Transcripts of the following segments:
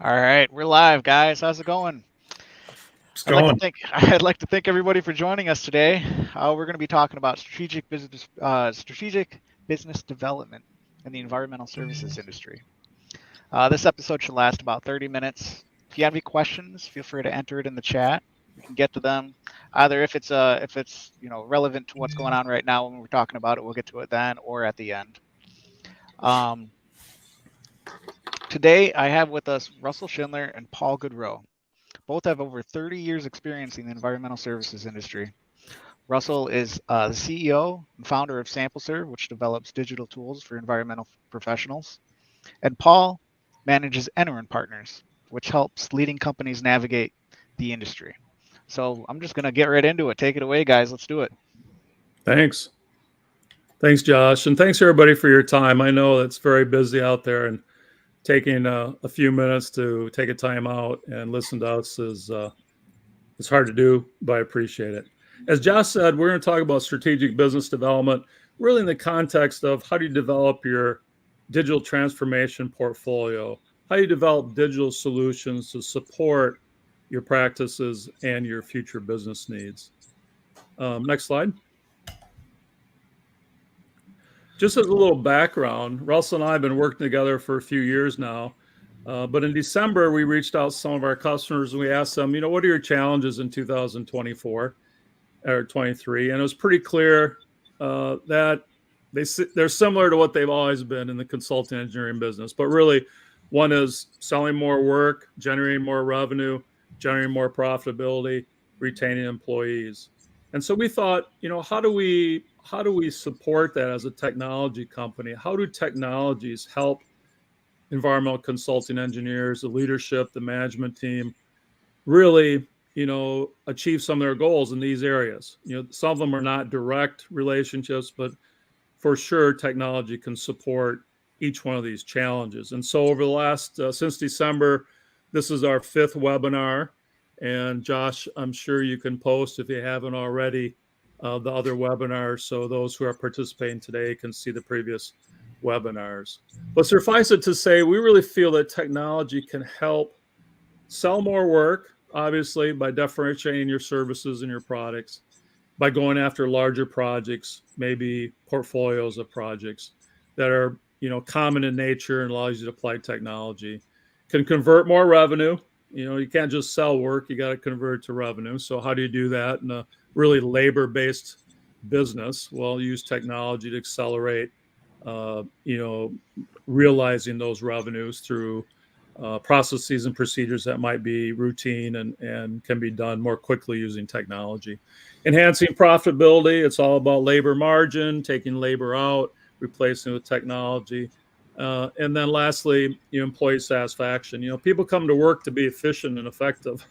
All right, we're live, guys. How's it going? It's I'd like to going. thank I'd like to thank everybody for joining us today. We're going to be talking about strategic business development in the environmental services industry. This episode should last about 30 minutes. If you have any questions, feel free to enter it in the chat. We can get to them either if it's relevant to what's going on right now when we're talking about it, we'll get to it then or at the end. Um, Today I have with us Russell Schindler and Paul Goudreault. Both have over 30 years experience in the environmental services industry. Russell is the CEO and founder of SampleServe, which develops digital tools for environmental professionals. And Paul manages Enorine Partners, which helps leading companies navigate the industry. So I'm just going to get right into it. Take it away, guys. Let's do it. Thanks. Thanks, Josh. And thanks, everybody, for your time. I know it's very busy out there, and taking a few minutes to take a time out and listen to us is it's hard to do, but I appreciate it. As Josh said, we're going to talk about strategic business development, really in the context of how do you develop your digital transformation portfolio, how you develop digital solutions to support your practices and your future business needs. Next slide. Just as a little background, Russell and I have been working together for a few years now. But in December, we reached out to some of our customers and we asked them, what are your challenges in 2024 or 23? And it was pretty clear that they're similar to what they've always been in the consulting engineering business. But really, one is selling more work, generating more revenue, generating more profitability, retaining employees. And so we thought, how do we support that as a technology company? How do technologies help environmental consulting engineers, the leadership, the management team, really, achieve some of their goals in these areas? Some of them are not direct relationships, but for sure, technology can support each one of these challenges. And so over the last, since December, this is our 5th webinar. And Josh, I'm sure you can post, if you haven't already, the other webinars, so those who are participating today can see the previous webinars. But suffice it to say, we really feel that technology can help sell more work, obviously, by differentiating your services and your products, by going after larger projects, maybe portfolios of projects that are common in nature and allows you to apply technology, can convert more revenue. You can't just sell work, you got to convert it to revenue. So how do you do that in a really labor-based business? Well, use technology to accelerate, realizing those revenues through processes and procedures that might be routine and can be done more quickly using technology. Enhancing profitability, it's all about labor margin, taking labor out, replacing with technology. And then lastly, employee satisfaction. People come to work to be efficient and effective.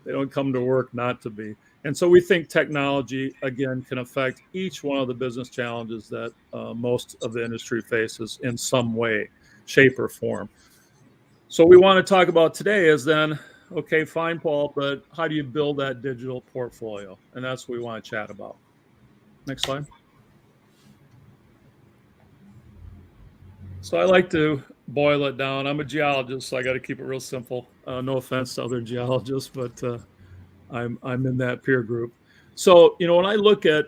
They don't come to work not to be. And so we think technology, again, can affect each one of the business challenges that most of the industry faces in some way, shape, or form. So we want to talk about today is then, okay, fine, Paul, but how do you build that digital portfolio? And that's what we want to chat about. Next slide. So I like to boil it down. I'm a geologist, so I got to keep it real simple. No offense to other geologists, but I'm in that peer group. So, when I look at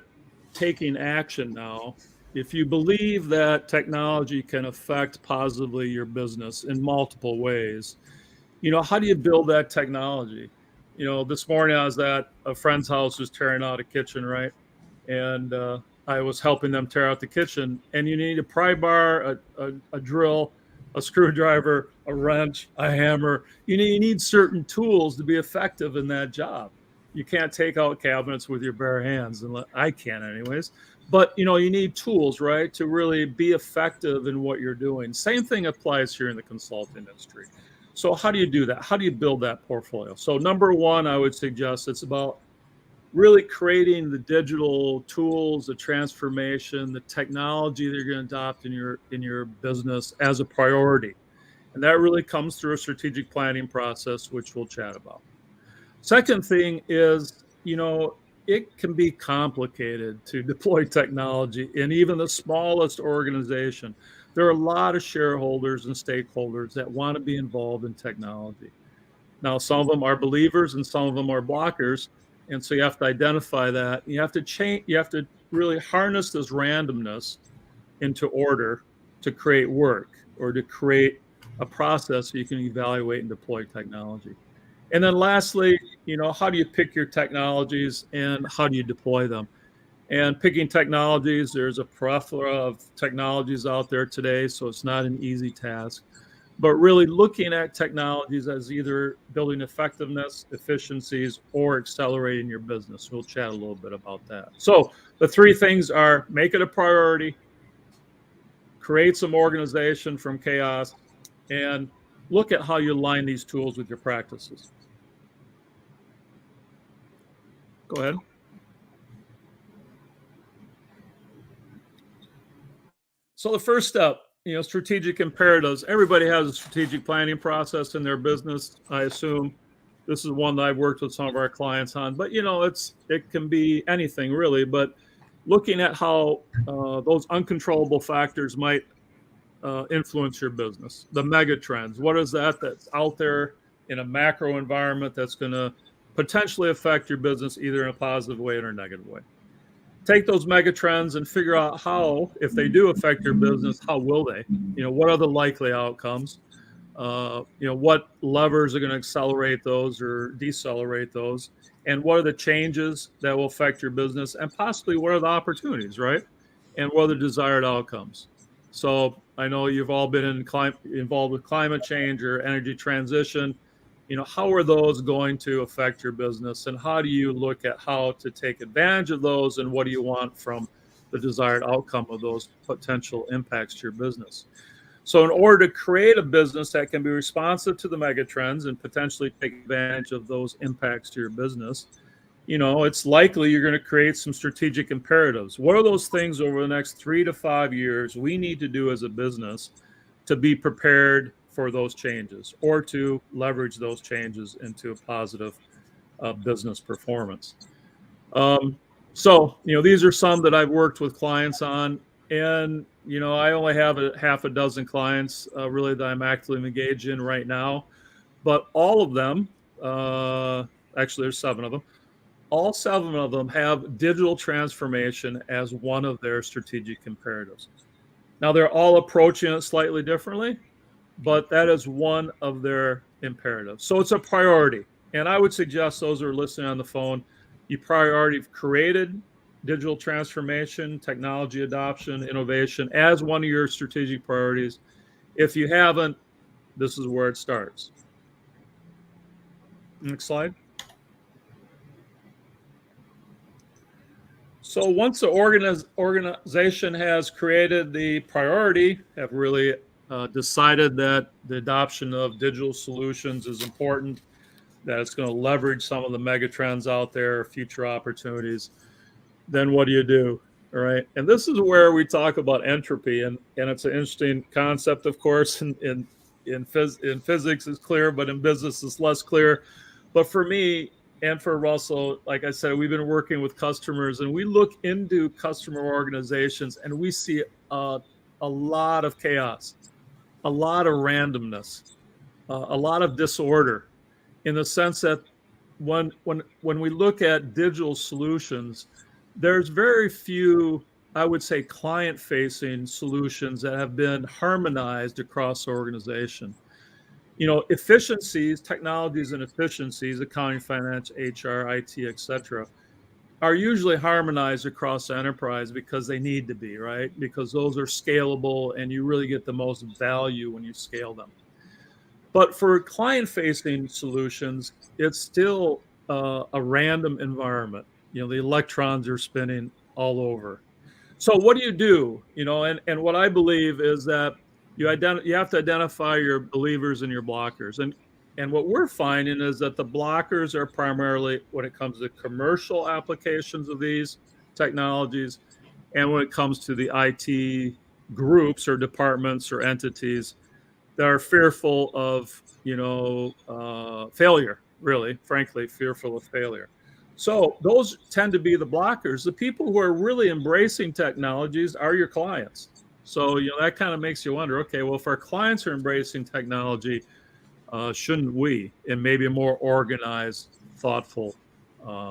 taking action now, if you believe that technology can affect positively your business in multiple ways, how do you build that technology? This morning I was at a friend's house who's tearing out a kitchen, right? And I was helping them tear out the kitchen. And you need a pry bar, a drill, a screwdriver, a wrench, a hammer. You need certain tools to be effective in that job. You can't take out cabinets with your bare hands, and I can anyways. But you need tools, right, to really be effective in what you're doing. Same thing applies here in the consulting industry. So how do you do that? How do you build that portfolio? So number one, I would suggest it's about really creating the digital tools, the transformation, the technology that you're going to adopt in your business as a priority. And that really comes through a strategic planning process, which we'll chat about. Second thing is, it can be complicated to deploy technology in even the smallest organization. There are a lot of shareholders and stakeholders that want to be involved in technology. Now, some of them are believers and some of them are blockers. And so you have to identify that. You have to change, you have to really harness this randomness into order to create work or to create a process so you can evaluate and deploy technology. And then lastly, how do you pick your technologies and how do you deploy them? And picking technologies, there's a plethora of technologies out there today, so it's not an easy task. But really looking at technologies as either building effectiveness, efficiencies, or accelerating your business. We'll chat a little bit about that. So the three things are: make it a priority, create some organization from chaos, and look at how you align these tools with your practices. Go ahead. So the first step, strategic imperatives. Everybody has a strategic planning process in their business, I assume. This is one that I've worked with some of our clients on, but it can be anything really. But looking at how those uncontrollable factors might influence your business, the mega trends. What is that's out there in a macro environment that's going to potentially affect your business either in a positive way or a negative way? Take those mega trends and figure out how, if they do affect your business, how will they? What are the likely outcomes? What levers are going to accelerate those or decelerate those? And what are the changes that will affect your business? And possibly what are the opportunities, right? And what are the desired outcomes? So I know you've all been involved with climate change or energy transition. How are those going to affect your business, and how do you look at how to take advantage of those, and what do you want from the desired outcome of those potential impacts to your business? So in order to create a business that can be responsive to the mega trends and potentially take advantage of those impacts to your business, it's likely you're going to create some strategic imperatives. What are those things over the next 3 to 5 years we need to do as a business to be prepared for those changes or to leverage those changes into a positive business performance? So these are some that I've worked with clients on, and I only have a half a dozen clients really that I'm actively engaged in right now, but all of them, actually there's 7 of them, all 7 of them have digital transformation as one of their strategic imperatives. Now they're all approaching it slightly differently, but that is one of their imperatives. So it's a priority. And I would suggest those who are listening on the phone, you priority created digital transformation, technology adoption, innovation as one of your strategic priorities. If you haven't, this is where it starts. Next slide. So once the organization has created the priority, have really decided that the adoption of digital solutions is important, that it's going to leverage some of the mega trends out there, future opportunities, then what do you do? All right. And this is where we talk about entropy. And it's an interesting concept, of course, in physics it's clear, but in business it's less clear. But for me and for Russell, like I said, we've been working with customers, and we look into customer organizations and we see a lot of chaos, a lot of randomness, a lot of disorder, in the sense that when we look at digital solutions, there's very few, I would say, client-facing solutions that have been harmonized across the organization. Efficiencies, technologies and efficiencies, accounting, finance, HR, IT, etc., are usually harmonized across the enterprise because they need to be, right? Because those are scalable and you really get the most value when you scale them. But for client-facing solutions, it's still a random environment. The electrons are spinning all over. So what do you do? And what I believe is that you have to identify your believers and your blockers. And what we're finding is that the blockers are primarily when it comes to commercial applications of these technologies, and when it comes to the IT groups or departments or entities that are fearful of, failure, really, frankly, fearful of failure. So those tend to be the blockers. The people who are really embracing technologies are your clients. So, that kind of makes you wonder, okay, well, if our clients are embracing technology, shouldn't we, in maybe a more organized, thoughtful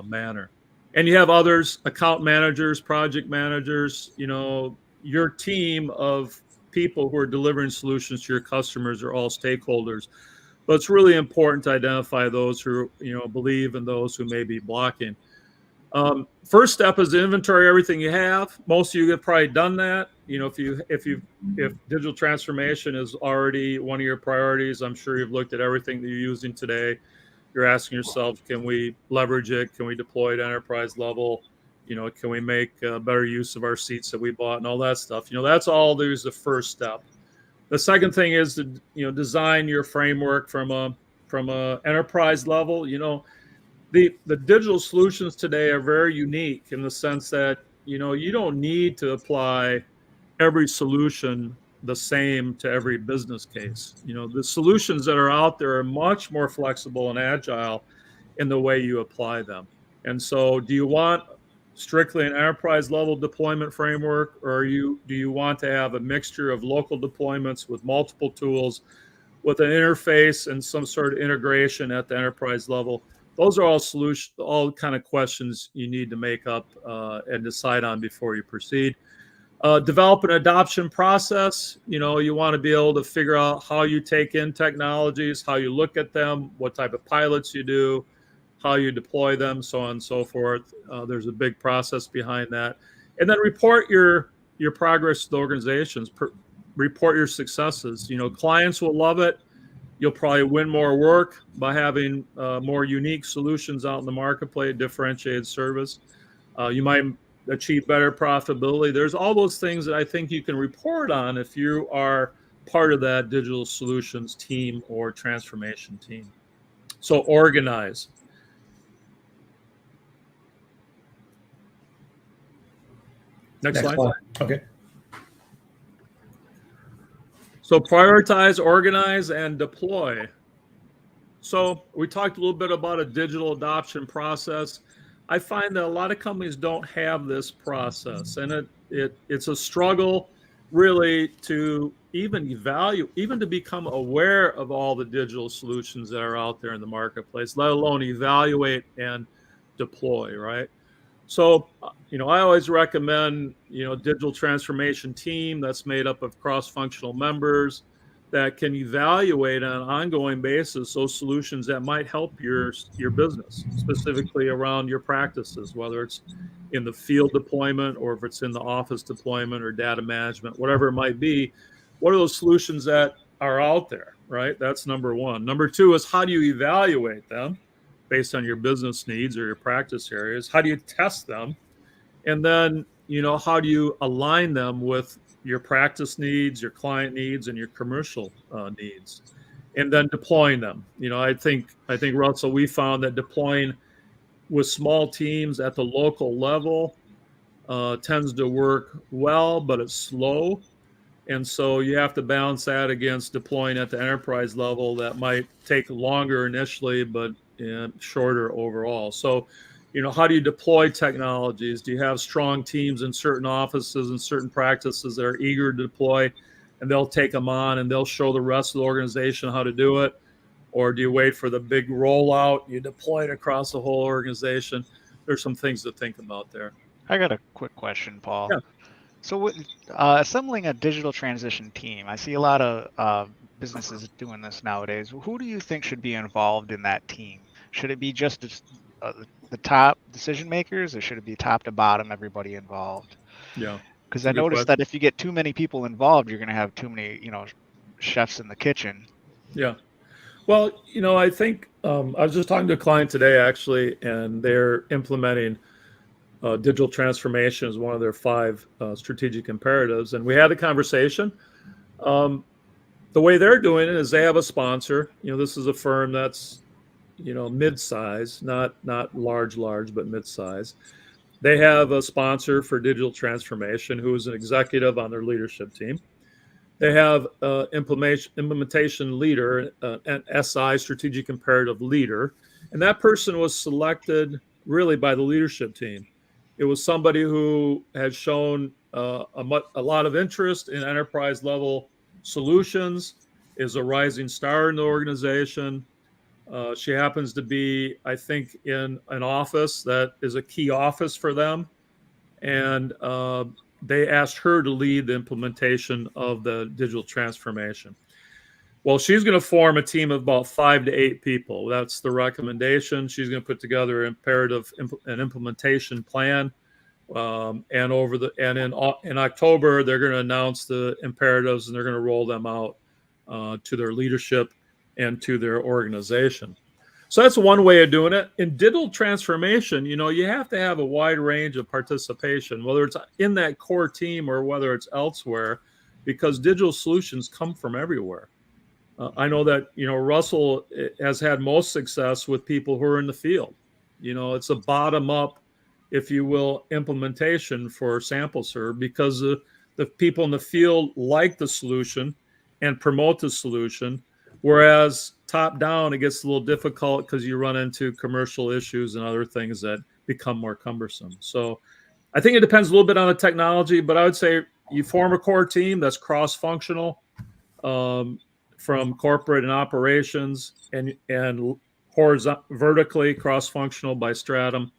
manner? And you have others, account managers, project managers, your team of people who are delivering solutions to your customers are all stakeholders. But it's really important to identify those who, believe and those who may be blocking. First step is to inventory everything you have. Most of you have probably done that. If digital transformation is already one of your priorities, I'm sure you've looked at everything that you're using today. You're asking yourself, can we leverage it? Can we deploy it at enterprise level? Can we make better use of our seats that we bought and all that stuff? That's all. There's the first step. The second thing is to design your framework from a enterprise level. The digital solutions today are very unique in the sense that you don't need to apply every solution the same to every business case. The solutions that are out there are much more flexible and agile in the way you apply them. And so, do you want strictly an enterprise level deployment framework, or do you want to have a mixture of local deployments with multiple tools, with an interface and some sort of integration at the enterprise level? Those are all kind of questions you need to make up and decide on before you proceed. Develop an adoption process. You want to be able to figure out how you take in technologies, how you look at them, what type of pilots you do, how you deploy them, so on and so forth. There's a big process behind that. And then report your progress to the organizations. Report your successes. Clients will love it. You'll probably win more work by having more unique solutions out in the marketplace, differentiated service. You might achieve better profitability. There's all those things that I think you can report on if you are part of that digital solutions team or transformation team. So organize. Next slide. Okay. So prioritize, organize, and deploy. So we talked a little bit about a digital adoption process. I find that a lot of companies don't have this process, and it's a struggle really to even to become aware of all the digital solutions that are out there in the marketplace, let alone evaluate and deploy, right? So, I always recommend, digital transformation team that's made up of cross-functional members that can evaluate on an ongoing basis those solutions that might help your business, specifically around your practices, whether it's in the field deployment or if it's in the office deployment or data management, whatever it might be. What are those solutions that are out there, right? That's number one. Number two is, how do you evaluate them based on your business needs or your practice areas? How do you test them? And then, how do you align them with your practice needs, your client needs, and your commercial needs? And then deploying them. I think Russell, we found that deploying with small teams at the local level tends to work well, but it's slow. And so you have to balance that against deploying at the enterprise level that might take longer initially, but shorter overall. So, how do you deploy technologies? Do you have strong teams in certain offices and certain practices that are eager to deploy, and they'll take them on and they'll show the rest of the organization how to do it? Or do you wait for the big rollout? You deploy it across the whole organization. There's some things to think about there. I got a quick question, Paul. Yeah. So assembling a digital transition team, I see a lot of businesses doing this nowadays. Who do you think should be involved in that team? Should it be just the top decision makers, or should it be top to bottom, everybody involved? Yeah. Because I noticed that if you get too many people involved, you're going to have too many, chefs in the kitchen. Yeah. Well, I think I was just talking to a client today, actually, and they're implementing digital transformation as one of their 5 strategic imperatives. And we had a conversation. The way they're doing it is they have a sponsor. This is a firm that's, mid-size, not large, but mid-size. They have a sponsor for digital transformation who is an executive on their leadership team. They have an implementation leader, an SI, strategic imperative leader, and that person was selected really by the leadership team. It was somebody who had shown a lot of interest in enterprise level solutions, is a rising star in the organization. She happens to be, I think, in an office that is a key office for them. And they asked her to lead the implementation of the digital transformation. Well, she's going to form a team of about 5 to 8 people. That's the recommendation. She's going to put together an implementation plan. And in October, they're going to announce the imperatives, and they're going to roll them out to their leadership and to their organization. So that's one way of doing it. In digital transformation, you have to have a wide range of participation, whether it's in that core team or whether it's elsewhere, because digital solutions come from everywhere. I know that, Russell has had most success with people who are in the field. It's a bottom up, if you will, implementation for SampleServe, because the people in the field like the solution and promote the solution. Whereas top down, it gets a little difficult because you run into commercial issues and other things that become more cumbersome. So I think it depends a little bit on the technology, but I would say you form a core team that's cross-functional, from corporate and operations, and vertically cross-functional by stratum.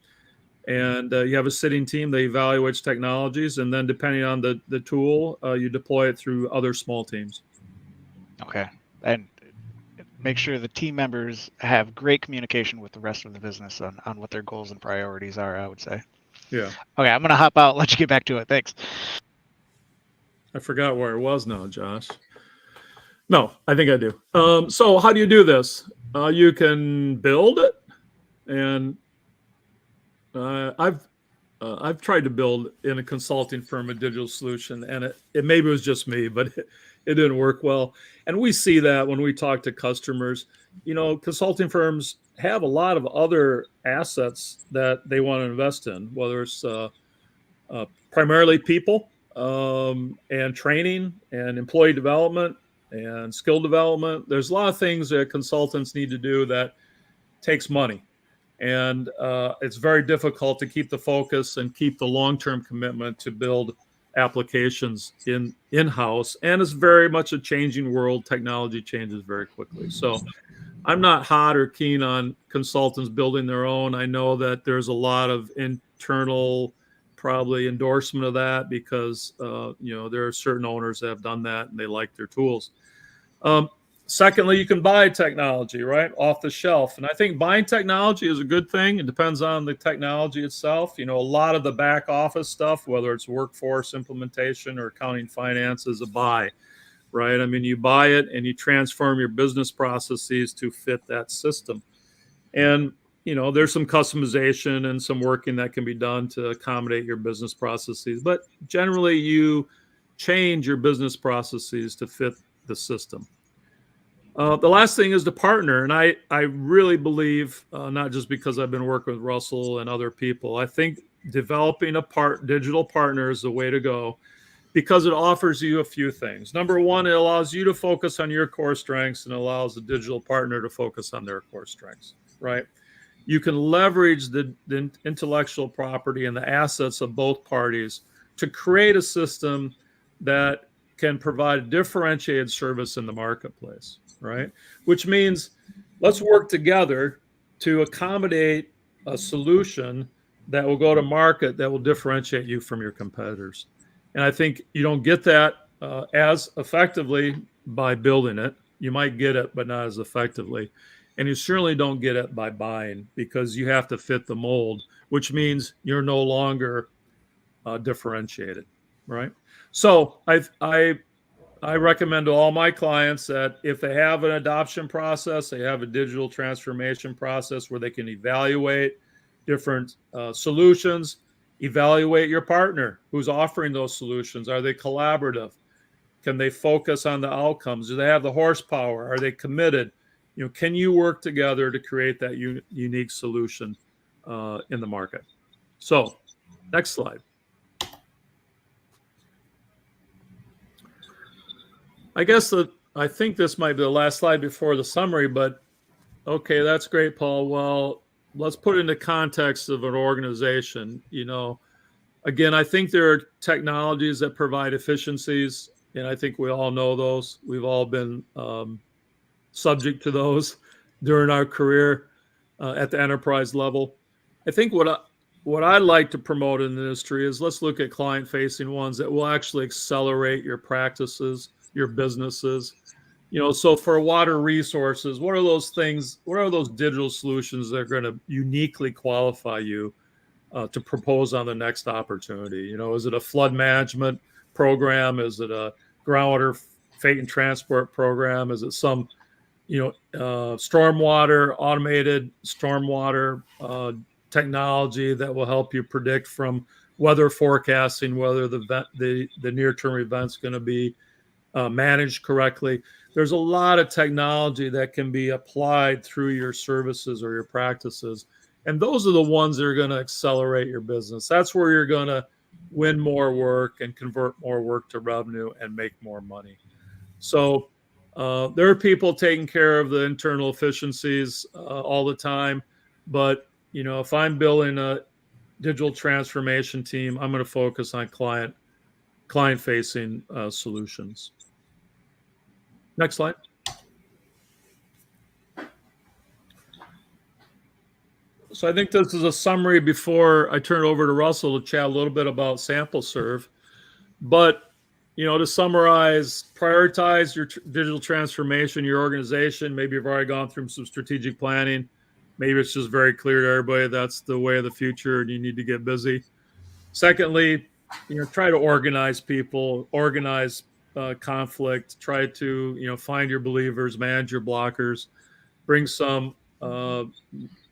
And you have a sitting team that evaluates technologies, and then depending on the tool, you deploy it through other small teams. Okay. And make sure the team members have great communication with the rest of the business on what their goals and priorities are, I would say. Yeah. Okay, I'm going to hop out, let you get back to it. Thanks. I forgot where it was now, Josh. No, I think I do. So how do you do this? You can build it, and I've tried to build in a consulting firm a digital solution, and it maybe it was just me, but it didn't work well. And we see that when we talk to customers. Consulting firms have a lot of other assets that they want to invest in, whether it's primarily people, and training and employee development and skill development. There's a lot of things that consultants need to do that takes money. And it's very difficult to keep the focus and keep the long-term commitment to build applications in-house. And it's very much a changing world. Technology changes very quickly. So I'm not hot or keen on consultants building their own. I know that there's a lot of internal probably endorsement of that because, there are certain owners that have done that and they like their tools. Secondly, you can buy technology, right, off the shelf. And I think buying technology is a good thing. It depends on the technology itself. A lot of the back office stuff, whether it's workforce implementation or accounting finance, is a buy, right? I mean, you buy it and you transform your business processes to fit that system. And, there's some customization and some working that can be done to accommodate your business processes. But generally, you change your business processes to fit the system. The last thing is to partner. And I really believe, not just because I've been working with Russell and other people, I think developing a digital partner is the way to go because it offers you a few things. Number one, it allows you to focus on your core strengths and allows the digital partner to focus on their core strengths, right? You can leverage the intellectual property and the assets of both parties to create a system that can provide a differentiated service in the marketplace, right? Which means let's work together to accommodate a solution that will go to market that will differentiate you from your competitors. And I think you don't get that as effectively by building it. You might get it, but not as effectively. And you certainly don't get it by buying because you have to fit the mold, which means you're no longer differentiated, right? So I recommend to all my clients that if they have an adoption process, they have a digital transformation process where they can evaluate different solutions, evaluate your partner who's offering those solutions. Are they collaborative? Can they focus on the outcomes? Do they have the horsepower? Are they committed? Can you work together to create that unique solution in the market? So, next slide. I think this might be the last slide before the summary, but okay, that's great, Paul. Well, let's put it into context of an organization. Again, I think there are technologies that provide efficiencies, and I think we all know those. We've all been subject to those during our career at the enterprise level. I think what I like to promote in the industry is let's look at client-facing ones that will actually accelerate your practices, your businesses. So for water resources, what are those things? What are those digital solutions that are going to uniquely qualify you to propose on the next opportunity? Is it a flood management program? Is it a groundwater freight and transport program? Is it some, stormwater, automated stormwater technology that will help you predict from weather forecasting whether the near-term event's going to be managed correctly? There's a lot of technology that can be applied through your services or your practices. And those are the ones that are going to accelerate your business. That's where you're going to win more work and convert more work to revenue and make more money. So there are people taking care of the internal efficiencies all the time. But, if I'm building a digital transformation team, I'm going to focus on client-facing solutions. Next slide. So I think this is a summary before I turn it over to Russell to chat a little bit about SampleServe. But, to summarize, prioritize your digital transformation, your organization. Maybe you've already gone through some strategic planning. Maybe it's just very clear to everybody that's the way of the future and you need to get busy. Secondly, try to organize people, organize conflict, try to, find your believers, manage your blockers, bring some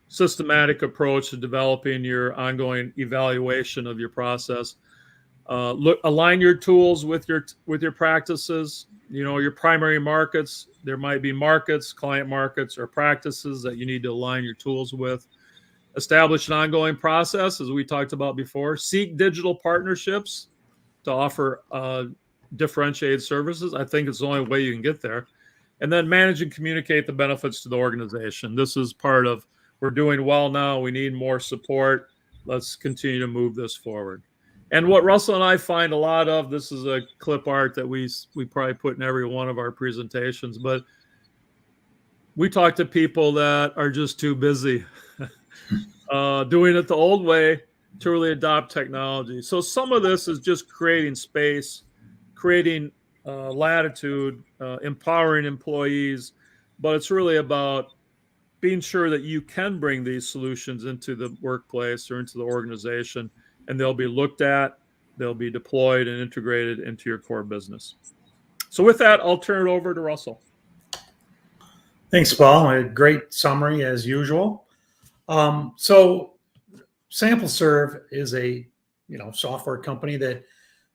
systematic approach to developing your ongoing evaluation of your process. Align your tools with your practices. Your primary markets. There might be markets, client markets, or practices that you need to align your tools with. Establish an ongoing process, as we talked about before. Seek digital partnerships to offer differentiated services. I think it's the only way you can get there. And then manage and communicate the benefits to the organization. This is part of, we're doing well now. We need more support. Let's continue to move this forward. And what Russell and I find a lot of, this is a clip art that we probably put in every one of our presentations, but we talk to people that are just too busy doing it the old way to really adopt technology. So some of this is just creating space, creating latitude, empowering employees, but it's really about being sure that you can bring these solutions into the workplace or into the organization, and they'll be looked at, they'll be deployed and integrated into your core business. So with that, I'll turn it over to Russell. Thanks, Paul. A great summary as usual. So SampleServe is a software company that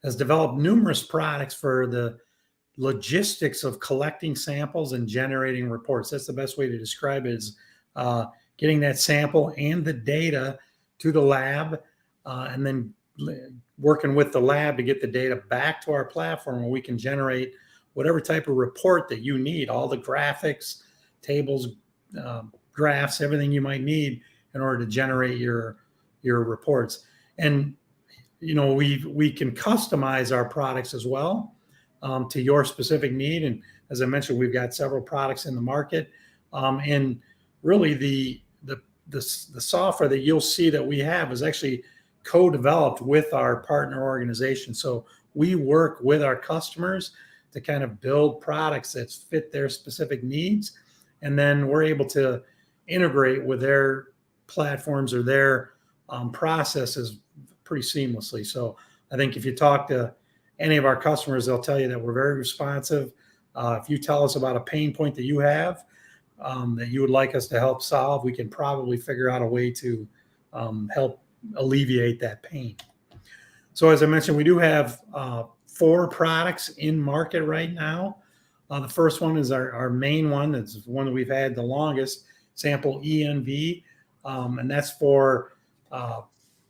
has developed numerous products for the logistics of collecting samples and generating reports. That's the best way to describe it, is getting that sample and the data to the lab, and then working with the lab to get the data back to our platform where we can generate whatever type of report that you need, all the graphics, tables, graphs, everything you might need in order to generate your reports. And we can customize our products as well to your specific need. And as I mentioned, we've got several products in the market. And really the software that you'll see that we have is actually co-developed with our partner organization. So we work with our customers to kind of build products that fit their specific needs. And then we're able to integrate with their platforms or their processes pretty seamlessly. So I think if you talk to any of our customers, they'll tell you that we're very responsive. If you tell us about a pain point that you have that you would like us to help solve, we can probably figure out a way to help alleviate that pain. So as I mentioned, we do have 4 products in market right now. The first one is our main one. It's one that we've had the longest, Sample ENV, and that's for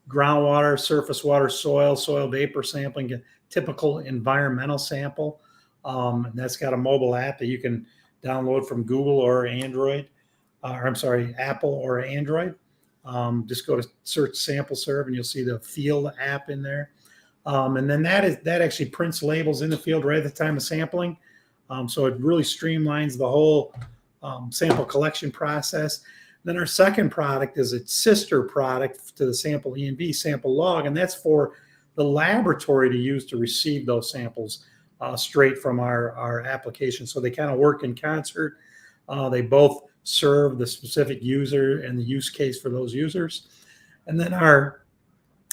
groundwater, surface water, soil vapor sampling, a typical environmental sample. And that's got a mobile app that you can download from Google or Android, Apple or Android. Just go to search SampleServe and you'll see the field app in there. And then that actually prints labels in the field right at the time of sampling. So it really streamlines the whole sample collection process. Then our second product is a sister product to the Sample ENV, Sample Log, and that's for the laboratory to use to receive those samples straight from our application. So they kind of work in concert. They both serve the specific user and the use case for those users. And then our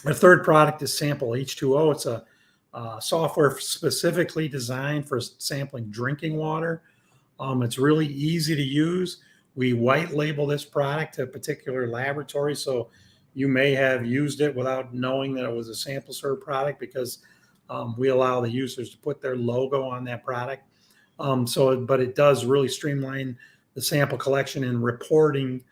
third product is Sample H2O. It's a software specifically designed for sampling drinking water. It's really easy to use. We white label this product to a particular laboratory, so you may have used it without knowing that it was a SampleServe product because we allow the users to put their logo on that product. But it does really streamline the sample collection and reporting,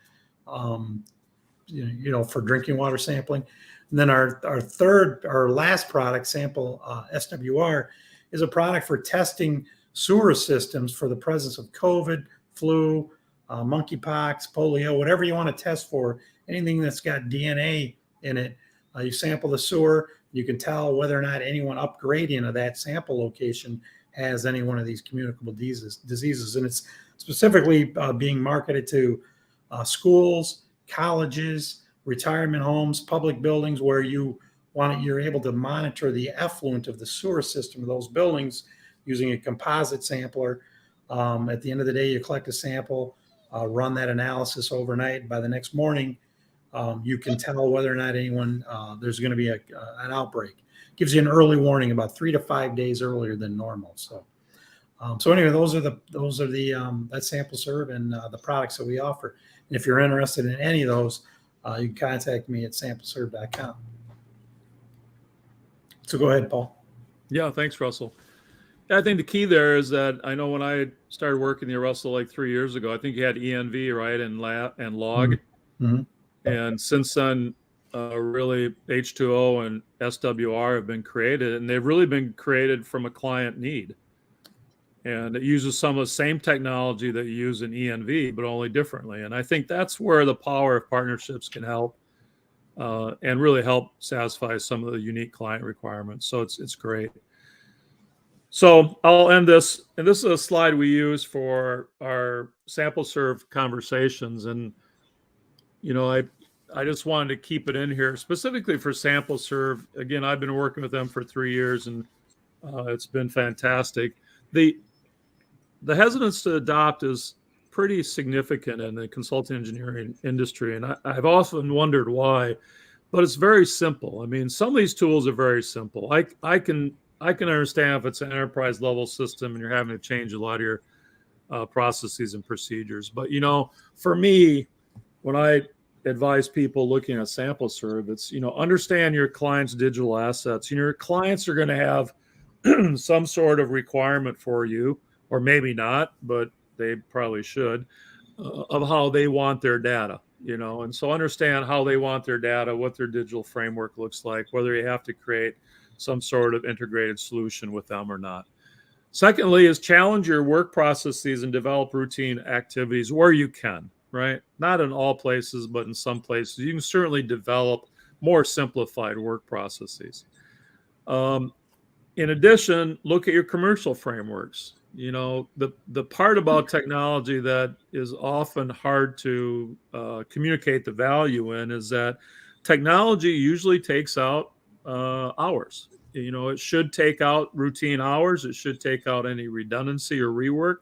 for drinking water sampling. And then our last product, Sample SWR, is a product for testing sewer systems for the presence of COVID, flu, monkeypox, polio, whatever you want to test for, anything that's got DNA in it. You sample the sewer, you can tell whether or not anyone upgrading to that sample location has any one of these communicable diseases. And it's specifically being marketed to schools, colleges, retirement homes, public buildings where you're able to monitor the effluent of the sewer system of those buildings using a composite sampler. At the end of the day, you collect a sample, run that analysis overnight. By the next morning, you can tell whether or not there's going to be an outbreak. Gives you an early warning about 3 to 5 days earlier than normal. So anyway, those are the that's SampleServe and the products that we offer. And if you're interested in any of those, you can contact me at SampleServe.com. So go ahead, Paul. Yeah, thanks, Russell. I think the key there is that I know when I started working here, Russell, like 3 years ago, I think you had ENV, right, and log. Mm-hmm. And since then, really H2O and SWR have been created, and they've really been created from a client need. And it uses some of the same technology that you use in ENV, but only differently. And I think that's where the power of partnerships can help and really help satisfy some of the unique client requirements. So it's great. So I'll end this, and this is a slide we use for our SampleServe conversations. And, I just wanted to keep it in here specifically for SampleServe. Again, I've been working with them for 3 years, and it's been fantastic. The hesitance to adopt is pretty significant in the consulting engineering industry, and I've often wondered why, but it's very simple. I mean, some of these tools are very simple. I can understand if it's an enterprise level system and you're having to change a lot of your processes and procedures. But, for me, when I advise people looking at SampleServe, it's, understand your client's digital assets. Your clients are going to have some sort of requirement for you, or maybe not, but they probably should, of how they want their data, and so understand how they want their data, what their digital framework looks like, whether you have to create some sort of integrated solution with them or not. Secondly is challenge your work processes and develop routine activities where you can, right? Not in all places, but in some places. You can certainly develop more simplified work processes. In addition, look at your commercial frameworks. The part about technology that is often hard to communicate the value in is that technology usually takes out hours. It should take out routine hours. It should take out any redundancy or rework.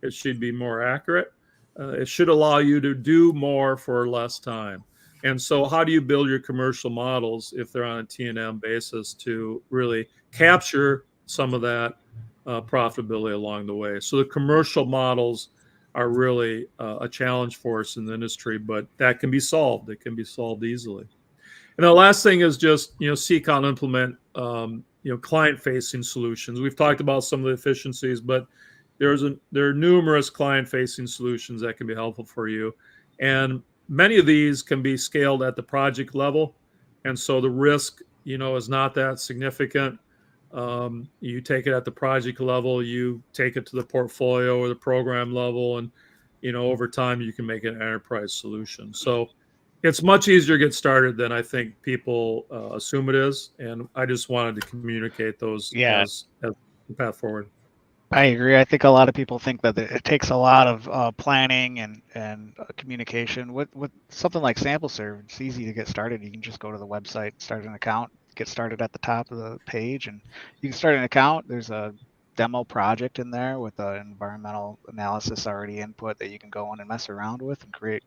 It should be more accurate. It should allow you to do more for less time. And so how do you build your commercial models if they're on a T&M basis to really capture some of that profitability along the way? So the commercial models are really a challenge for us in the industry, but that can be solved. It can be solved easily. And the last thing is just, seek out and implement, client-facing solutions. We've talked about some of the efficiencies, but there are numerous client-facing solutions that can be helpful for you. And many of these can be scaled at the project level. And so the risk, is not that significant. You take it at the project level, you take it to the portfolio or the program level, and, over time you can make an enterprise solution. So it's much easier to get started than I think people assume it is, and I just wanted to communicate those Yeah, as the path forward. I agree. I think a lot of people think that it takes a lot of planning and communication. With something like SampleServe, it's easy to get started. You can just go to the website, start an account, get started at the top of the page, and you can start an account. There's a demo project in there with an environmental analysis already input that you can go in and mess around with and create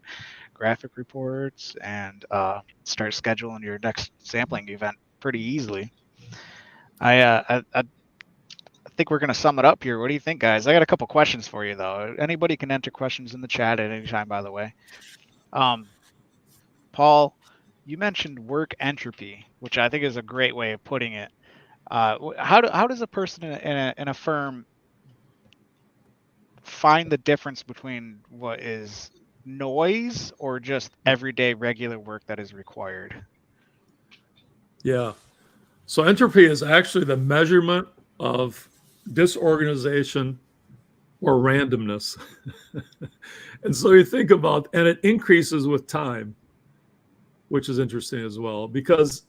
graphic reports and start scheduling your next sampling event pretty easily. I think we're going to sum it up here. What do you think, guys? I got a couple questions for you, though. Anybody can enter questions in the chat at any time, by the way. Paul, you mentioned work entropy, which I think is a great way of putting it. How does a person in a firm find the difference between what is noise or just everyday regular work that is required? Yeah. So entropy is actually the measurement of disorganization or randomness. And so you think about, and it increases with time, which is interesting as well, because,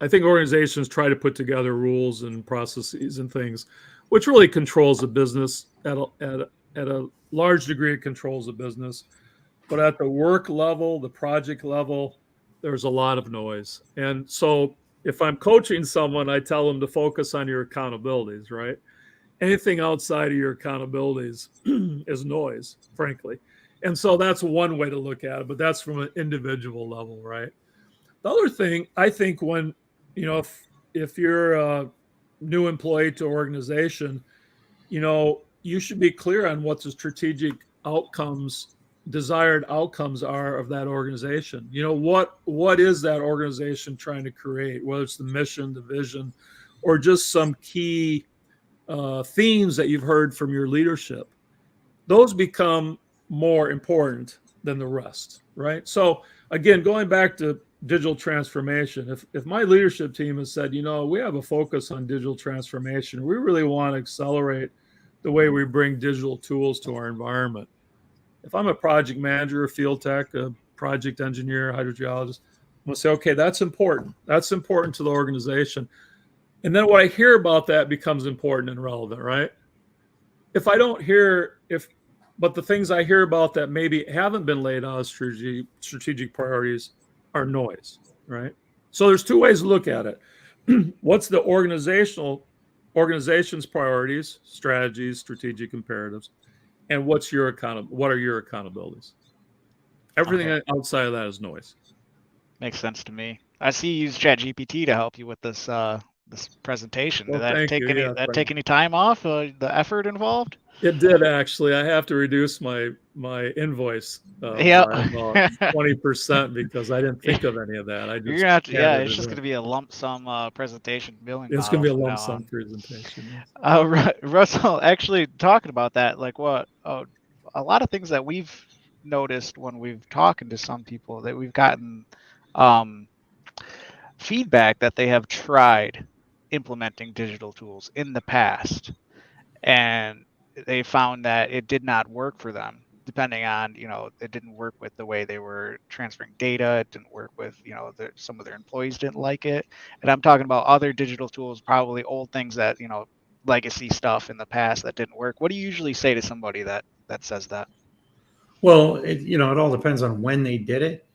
I think organizations try to put together rules and processes and things, which really controls the business at a large degree. It controls the business, but at the work level, the project level, there's a lot of noise. And so if I'm coaching someone, I tell them to focus on your accountabilities, right? Anything outside of your accountabilities is noise, frankly. And so that's one way to look at it, but that's from an individual level, right? The other thing, I think, when, if you're a new employee to organization, you should be clear on what the strategic outcomes, desired outcomes are of that organization. What is that organization trying to create, whether it's the mission, the vision, or just some key themes that you've heard from your leadership. Those become more important than the rest, right? So again, going back to digital transformation, if my leadership team has said, we have a focus on digital transformation, we really want to accelerate the way we bring digital tools to our environment. If I'm a project manager, a field tech, a project engineer, hydrogeologist, I'm going to say, okay, that's important. That's important to the organization. And then what I hear about that becomes important and relevant, right? If I don't hear, but the things I hear about that maybe haven't been laid out as strategic priorities are noise, right? So there's two ways to look at it. What's the organization's priorities, strategies, strategic imperatives, and what are your accountabilities? Everything outside of that is noise. Makes sense to me. I see you use ChatGPT to help you with this presentation. Well, Did that take any time off? The effort involved? It did, actually. I have to reduce my invoice by about 20% because I didn't think of any of that. You're gonna have to, it's just going to be a lump sum presentation billing. It's going to be a lump sum presentation. Russell, actually talking about that, like a lot of things that we've noticed when we've talking to some people that we've gotten feedback that they have tried implementing digital tools in the past, and they found that it did not work for them, depending on, it didn't work with the way they were transferring data. It didn't work with, some of their employees didn't like it. And I'm talking about other digital tools, probably old things that, legacy stuff in the past that didn't work. What do you usually say to somebody that says that? Well, it all depends on when they did it.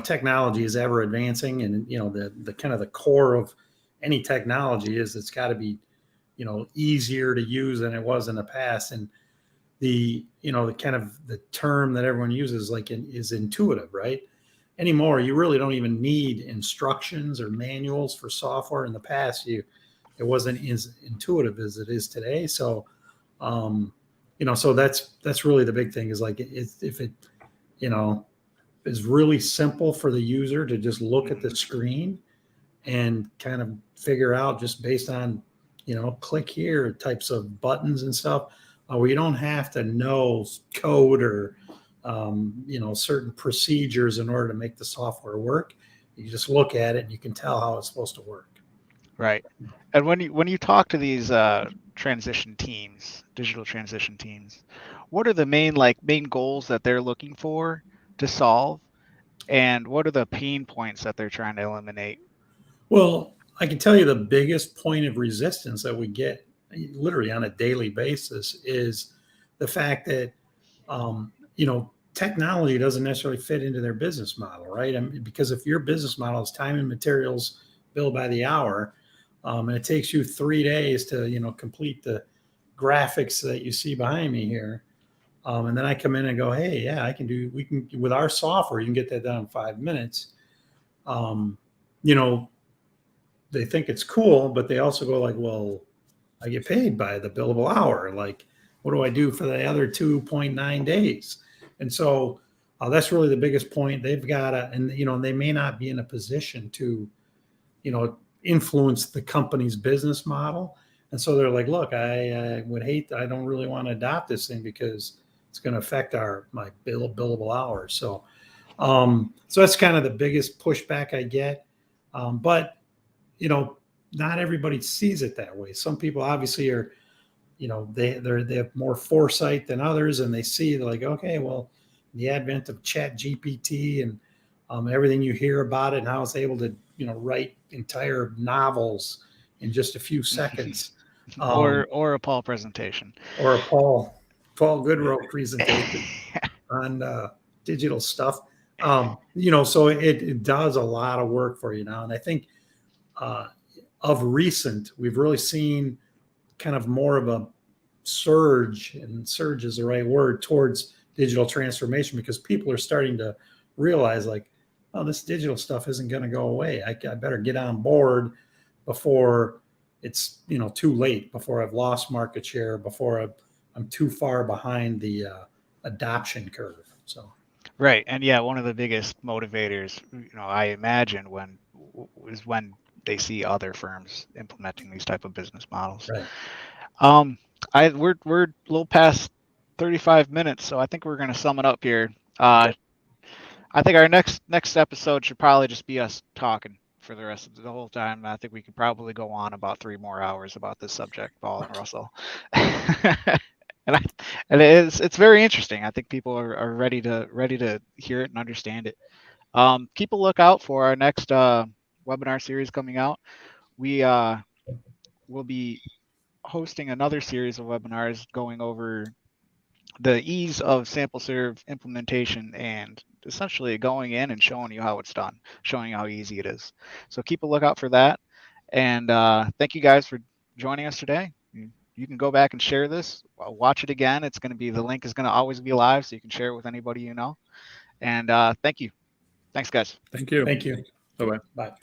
Technology is ever advancing, and the kind of the core of any technology is it's got to be easier to use than it was in the past. And the kind of the term that everyone uses is intuitive, right? Anymore, you really don't even need instructions or manuals for software. In the past, it wasn't as intuitive as it is today. So, so that's really the big thing is if it, is really simple for the user to just look at the screen and kind of figure out just based on, click here types of buttons and stuff, where you don't have to know code or, certain procedures in order to make the software work. You just look at it and you can tell how it's supposed to work. Right. And when you talk to these transition teams, digital transition teams, what are the main goals that they're looking for to solve, and what are the pain points that they're trying to eliminate? Well, I can tell you the biggest point of resistance that we get literally on a daily basis is the fact that, technology doesn't necessarily fit into their business model, right? I mean, because if your business model is time and materials billed by the hour, and it takes you 3 days to, complete the graphics that you see behind me here. And then I come in and go, hey, yeah, with our software, you can get that done in 5 minutes. They think it's cool, but they also go like, well, I get paid by the billable hour. Like, what do I do for the other 2.9 days? And so that's really the biggest point. They've got to, and they may not be in a position to, influence the company's business model. And so they're like, look, I don't really want to adopt this thing because it's going to affect my billable hours. So that's kind of the biggest pushback I get. But not everybody sees it that way. Some people obviously are, they have more foresight than others, and they see like, okay, well, the advent of Chat GPT and everything you hear about it and how it's able to, write entire novels in just a few seconds, or a Paul presentation, or a Paul Goudreault presentation on digital stuff. So it does a lot of work for you now, and I think. Of recent, we've really seen kind of more of a surge, and surge is the right word, towards digital transformation, because people are starting to realize like, oh, this digital stuff isn't going to go away. I better get on board before it's, too late, before I've lost market share, before I'm too far behind the adoption curve. So. Right. And yeah, one of the biggest motivators, I imagine when they see other firms implementing these type of business models. Right. We're a little past 35 minutes, so I think we're going to sum it up here. I think our next episode should probably just be us talking for the rest of the whole time. I think we could probably go on about 3 more hours about this subject, Paul and Russell. And it's very interesting. I think people are ready to hear it and understand it. Keep a lookout for our next webinar series coming out. We will be hosting another series of webinars going over the ease of SampleServe implementation and essentially going in and showing you how it's done, showing you how easy it is. So keep a lookout for that. And thank you guys for joining us today. You can go back and share this, watch it again. The link is going to always be live, so you can share it with anybody you know. And thank you. Thanks, guys. Thank you. Thank you. Bye-bye. Bye.